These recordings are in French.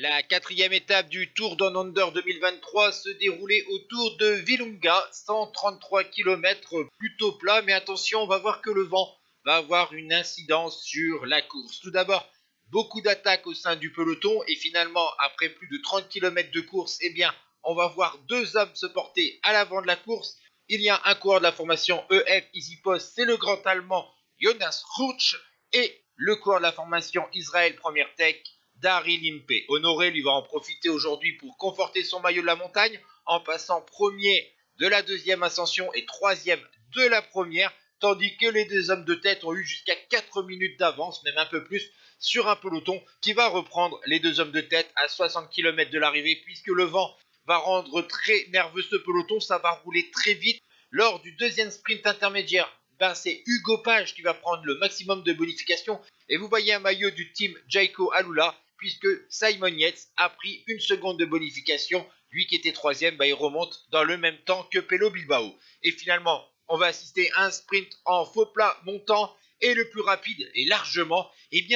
La quatrième étape du Tour Down Under 2023 se déroulait autour de Virunga, 133 km plutôt plat, mais attention, on va voir que le vent va avoir une incidence sur la course. Tout d'abord, beaucoup d'attaques au sein du peloton et finalement, après plus de 30 km de course, eh bien, on va voir deux hommes se porter à l'avant de la course. Il y a un coureur de la formation EF EasyPost, c'est le grand allemand Jonas Rutsch, et le coureur de la formation Israël Première Tech, Dari Limpe. Honoré lui va en profiter aujourd'hui pour conforter son maillot de la montagne en passant premier de la deuxième ascension et troisième de la première, tandis que les deux hommes de tête ont eu jusqu'à 4 minutes d'avance, même un peu plus, sur un peloton qui va reprendre les deux hommes de tête à 60 km de l'arrivée, puisque le vent va rendre très nerveux ce peloton, ça va rouler très vite. Lors du deuxième sprint intermédiaire, c'est Hugo Page qui va prendre le maximum de bonification, et vous voyez un maillot du team Jayco Alula, puisque Simon Yates a pris une seconde de bonification. Lui qui était troisième, il remonte dans le même temps que Pello Bilbao. Et finalement, on va assister à un sprint en faux plat montant, et le plus rapide, et largement,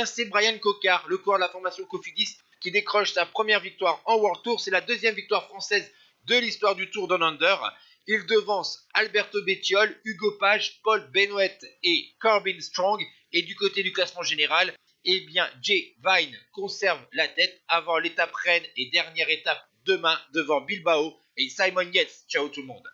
c'est Brian Cocard, le coureur de la formation Cofidis, qui décroche sa première victoire en World Tour. C'est la deuxième victoire française de l'histoire du Tour Down Under. Il devance Alberto Bettiol, Hugo Page, Paul Benoît et Corbin Strong. Et du côté du classement général, Jay Vine conserve la tête avant l'étape reine et dernière étape demain devant Bilbao et Simon Yates. Ciao tout le monde.